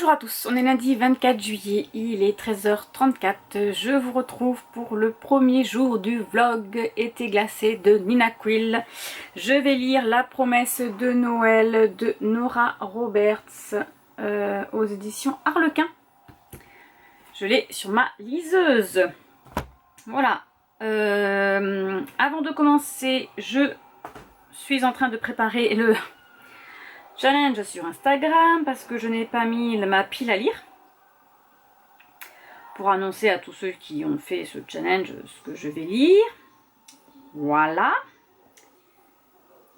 Bonjour à tous, on est lundi 24 juillet, il est 13h34. Je vous retrouve pour le premier jour du vlog été glacé de Nina Quill. Je vais lire La promesse de Noël de Nora Roberts aux éditions Harlequin. Je l'ai sur ma liseuse. Voilà. Avant de commencer, je suis en train de préparer le challenge sur Instagram parce que je n'ai pas mis ma pile à lire pour annoncer à tous ceux qui ont fait ce challenge ce que je vais lire. Voilà.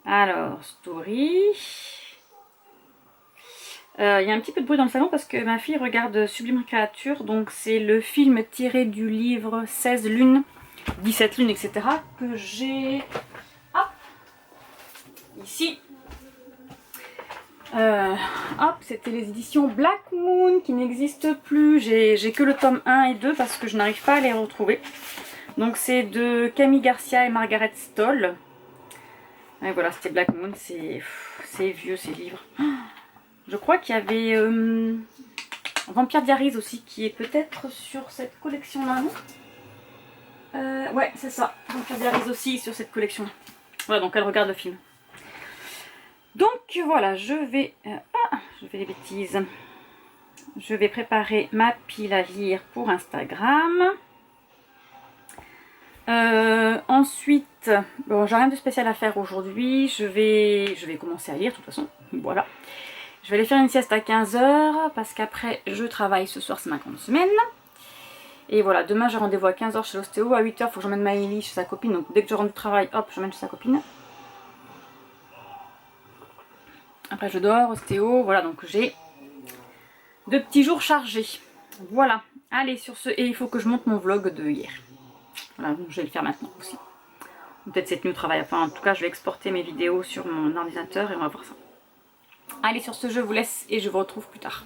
Alors, story. Il y a un petit peu de bruit dans le salon parce que ma fille regarde Sublime Créature, donc c'est le film tiré du livre 16 lunes, 17 lunes, etc. que j'ai ici. C'était les éditions Black Moon qui n'existent plus. J'ai que le tome 1 et 2 parce que je n'arrive pas à les retrouver. Donc c'est de Camille Garcia et Margaret Stoll. Et voilà, c'était Black Moon. C'est vieux ces livres. Je crois qu'il y avait Vampire Diaries aussi qui est peut-être sur cette collection-là. Ouais, c'est ça. Vampire Diaries aussi sur cette collection. Voilà, donc elle regarde le film. Donc voilà, je fais des bêtises. Je vais préparer ma pile à lire pour Instagram. Ensuite, bon, j'ai rien de spécial à faire aujourd'hui. Je vais commencer à lire de toute façon. Voilà. Je vais aller faire une sieste à 15h parce qu'après je travaille ce soir, c'est ma grande semaine. Et voilà, demain j'ai rendez-vous à 15h chez l'ostéo. À 8h, il faut que j'emmène Maëlie chez sa copine. Donc dès que je rentre du travail, hop, j'emmène chez sa copine. Après je dors, ostéo, voilà, donc j'ai 2 petits jours chargés. Voilà, allez sur ce, et il faut que je monte mon vlog de hier. Voilà, donc je vais le faire maintenant aussi. Peut-être cette nuit au travail, enfin en tout cas je vais exporter mes vidéos sur mon ordinateur et on va voir ça. Allez sur ce, je vous laisse et je vous retrouve plus tard.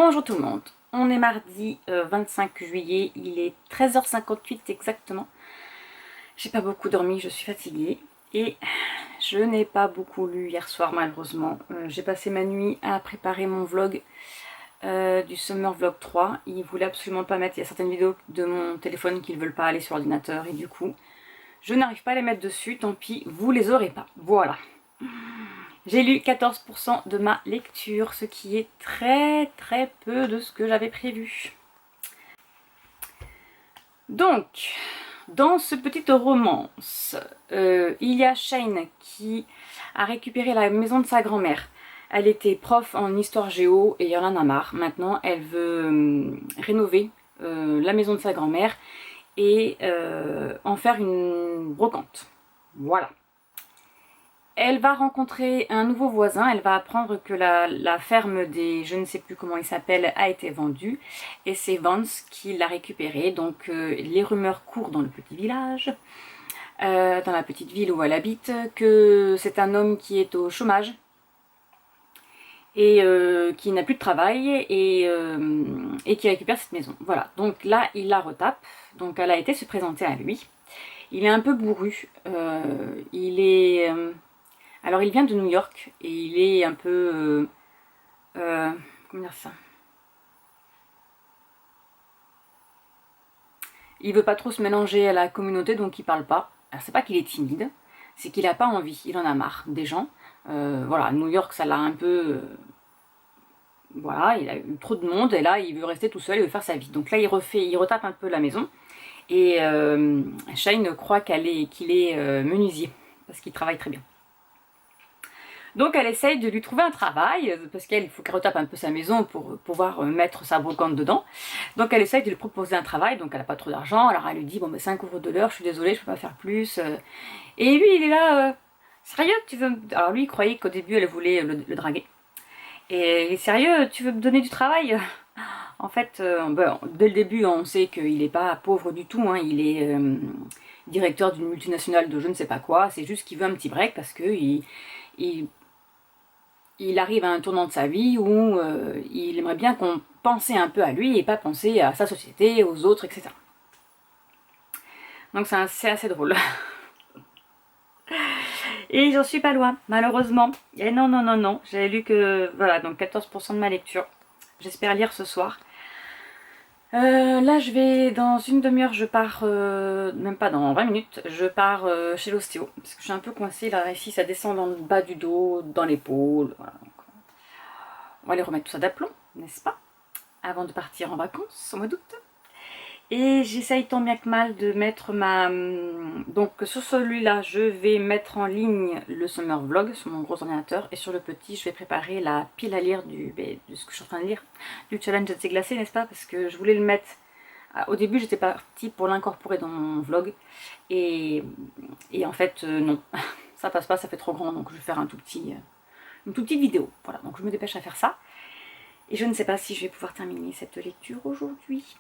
Bonjour tout le monde, on est mardi 25 juillet, il est 13h58 exactement. J'ai pas beaucoup dormi, je suis fatiguée et je n'ai pas beaucoup lu hier soir malheureusement. J'ai passé ma nuit à préparer mon vlog du Summer Vlog 3. Ils voulaient absolument pas mettre, il y a certaines vidéos de mon téléphone qui ne veulent pas aller sur l'ordinateur et du coup je n'arrive pas à les mettre dessus, tant pis, vous les aurez pas. Voilà. J'ai lu 14% de ma lecture, ce qui est très peu de ce que j'avais prévu. Donc, dans ce petite romance, il y a Shane qui a récupéré la maison de sa grand-mère. Elle était prof en histoire géo et elle en a marre. Maintenant, elle veut rénover la maison de sa grand-mère et en faire une brocante. Voilà. Elle va rencontrer un nouveau voisin, elle va apprendre que la ferme des, je ne sais plus comment il s'appelle, a été vendue. Et c'est Vance qui l'a récupérée, donc les rumeurs courent dans le petit village, dans la petite ville où elle habite, que c'est un homme qui est au chômage et qui n'a plus de travail et qui récupère cette maison. Voilà, donc là il la retape, donc elle a été se présenter à lui. Il est un peu bourru, alors il vient de New York et il est un peu... comment dire ça? Il veut pas trop se mélanger à la communauté, donc il parle pas. Alors c'est pas qu'il est timide, c'est qu'il a pas envie, il en a marre des gens. Voilà, New York ça l'a un peu... voilà, il a eu trop de monde et là il veut rester tout seul, il veut faire sa vie. Donc là il retape un peu la maison et Shane croit qu'il est menuisier parce qu'il travaille très bien. Donc elle essaye de lui trouver un travail, parce qu'il faut qu'elle retape un peu sa maison pour pouvoir mettre sa brocante dedans. Donc elle essaye de lui proposer un travail, donc elle n'a pas trop d'argent, alors elle lui dit, bon ben 5 € de l'heure, je suis désolée, je peux pas faire plus. Et lui il est là, sérieux, tu veux... Alors lui il croyait qu'au début elle voulait le draguer. Et sérieux, tu veux me donner du travail? En fait, dès le début on sait qu'il n'est pas pauvre du tout, hein. Il est directeur d'une multinationale de je ne sais pas quoi, c'est juste qu'il veut un petit break parce que il arrive à un tournant de sa vie où il aimerait bien qu'on pense un peu à lui et pas penser à sa société, aux autres, etc. Donc c'est assez drôle. Et j'en suis pas loin, malheureusement. Et non, j'avais lu que, voilà, donc 14% de ma lecture. J'espère lire ce soir. Là je vais, dans une demi-heure, je pars, même pas dans 20 minutes, je pars chez l'ostéo. Parce que je suis un peu coincée, là, ici ça descend dans le bas du dos, dans l'épaule. Voilà. On va aller remettre tout ça d'aplomb, n'est-ce pas? Avant de partir en vacances, au mois d'août. Et j'essaye tant bien que mal de mettre ma... Donc sur celui-là, je vais mettre en ligne le Summer Vlog sur mon gros ordinateur. Et sur le petit, je vais préparer la pile à lire de ce que je suis en train de lire, du challenge de thé glacé, n'est-ce pas? Parce que je voulais le mettre... Au début, j'étais partie pour l'incorporer dans mon vlog. Et en fait, non. Ça passe pas, ça fait trop grand. Donc je vais faire une toute petite vidéo. Voilà, donc je me dépêche à faire ça. Et je ne sais pas si je vais pouvoir terminer cette lecture aujourd'hui.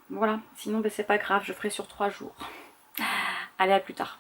Voilà, sinon ben, c'est pas grave, je ferai sur 3 jours. Allez, à plus tard.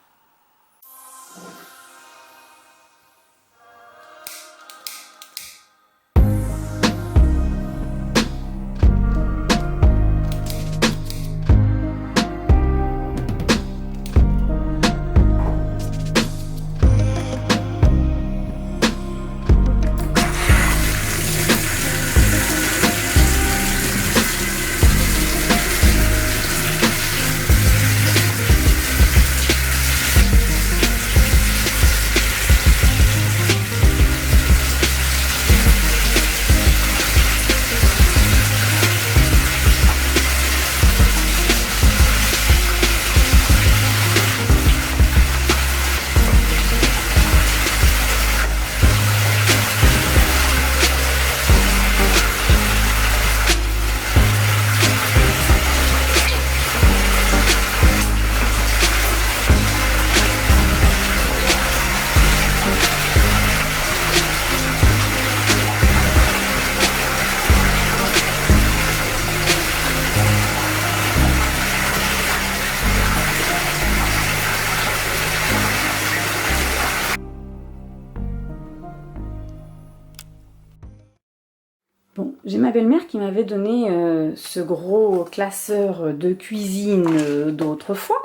J'ai ma belle-mère qui m'avait donné ce gros classeur de cuisine d'autrefois.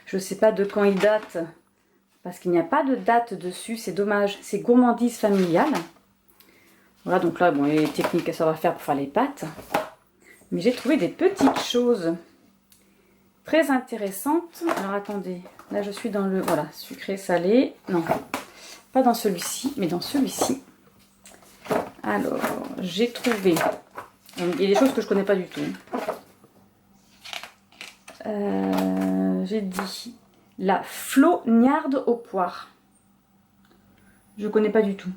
Je ne sais pas de quand il date, parce qu'il n'y a pas de date dessus, c'est dommage. C'est gourmandise familiale. Voilà, donc là, bon, les techniques que ça va faire pour faire les pâtes. Mais j'ai trouvé des petites choses très intéressantes. Alors attendez, là je suis dans le, voilà, sucré, salé. Non, pas dans celui-ci, mais dans celui-ci. Alors, j'ai trouvé, il y a des choses que je connais pas du tout. J'ai dit la flognarde aux poires. Je connais pas du tout.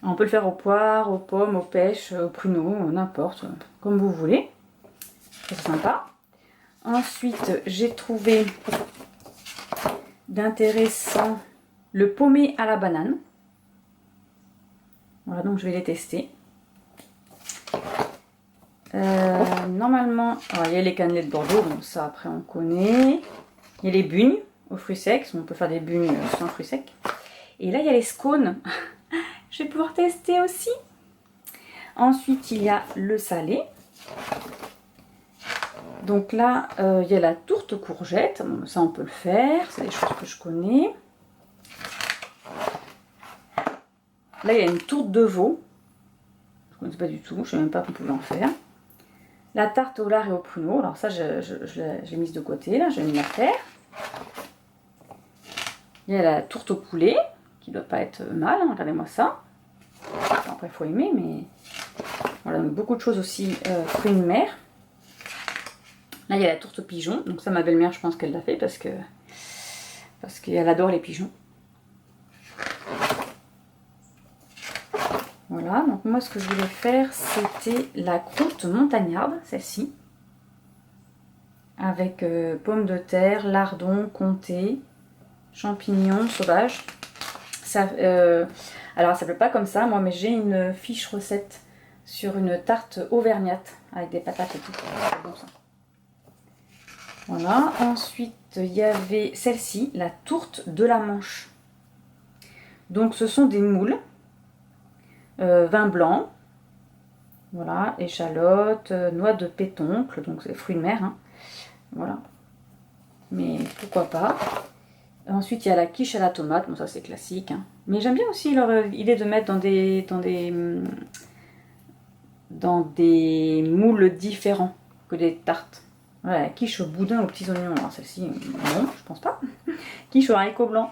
On peut le faire aux poires, aux pommes, aux pêches, aux pruneaux, n'importe, comme vous voulez. C'est sympa. Ensuite, j'ai trouvé d'intéressant le paumé à la banane. Voilà, donc je vais les tester. Normalement, alors, il y a les cannelés de Bordeaux, donc ça après on connaît. Il y a les bugnes aux fruits secs, on peut faire des bugnes sans fruits secs. Et là il y a les scones, je vais pouvoir tester aussi. Ensuite il y a le salé. Donc là il y a la tourte courgette, bon, ça on peut le faire, c'est des choses que je connais. Là il y a une tourte de veau, je ne connais pas du tout, je ne sais même pas qu'on pouvait en faire. La tarte au lard et au pruneau, alors ça je l'ai mise de côté, là je vais me la faire. Il y a la tourte au poulet, qui doit pas être mal, hein, regardez-moi ça. Après il faut aimer, mais voilà, donc beaucoup de choses aussi, fruits de mer. Là il y a la tourte aux pigeons, donc ça ma belle-mère je pense qu'elle l'a fait parce qu'elle adore les pigeons. Voilà, donc moi ce que je voulais faire c'était la croûte montagnarde, celle-ci. Avec pommes de terre, lardons, comté, champignons sauvages. Ça, alors ça ne s'appelle pas comme ça moi, mais j'ai une fiche recette sur une tarte auvergnate avec des patates et tout. Bon, ça. Voilà, ensuite il y avait celle-ci, la tourte de la Manche. Donc ce sont des moules. Vin blanc, voilà, échalote, noix de pétoncle, donc c'est fruits de mer, hein, voilà, mais pourquoi pas. Ensuite il y a la quiche à la tomate, bon ça c'est classique, hein. Mais j'aime bien aussi leur idée de mettre dans des moules différents que des tartes. Voilà, la quiche au boudin aux petits oignons, alors celle-ci, non, je pense pas. Quiche au haricot blanc,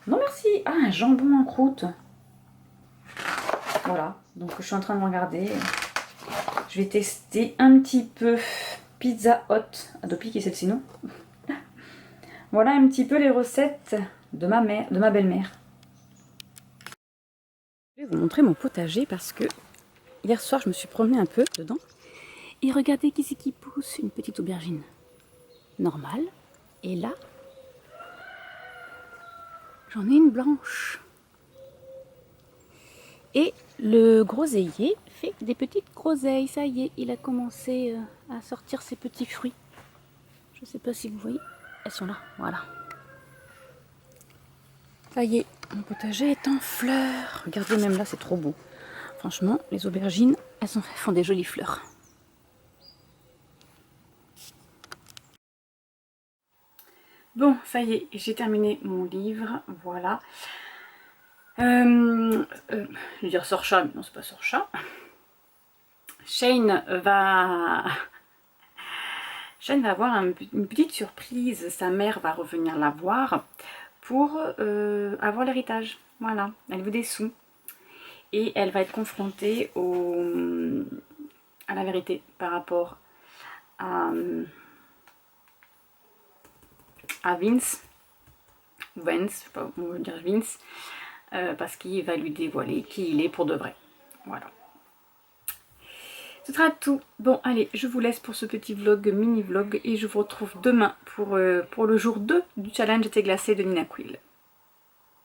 non merci. Ah, un jambon en croûte. Voilà, donc je suis en train de regarder. Je vais tester un petit peu Pizza Hut. Adopi qui est celle-ci, non? Voilà un petit peu les recettes de ma mère, de ma belle-mère. Je vais vous montrer mon potager parce que hier soir je me suis promenée un peu dedans. Et regardez qui c'est qui pousse, une petite aubergine normale. Et là, j'en ai une blanche. Et le groseillier fait des petites groseilles. Ça y est, il a commencé à sortir ses petits fruits. Je ne sais pas si vous voyez. Elles sont là, voilà. Ça y est, mon potager est en fleurs. Regardez, même là, c'est trop beau. Franchement, les aubergines, elles font des jolies fleurs. Bon, ça y est, j'ai terminé mon livre. Voilà. Je vais dire sort chat, mais non, c'est pas sort chat. Shane va avoir une petite surprise. Sa mère va revenir la voir pour avoir l'héritage. Voilà, elle veut des sous. Et elle va être confrontée à la vérité par rapport à Vince. Vance, je sais pas comment dire Vince. Parce qu'il va lui dévoiler qui il est pour de vrai. Voilà. Ce sera tout. Bon, allez, je vous laisse pour ce petit vlog, mini vlog, et je vous retrouve demain pour le jour 2 du challenge été glacé de Nina Quill.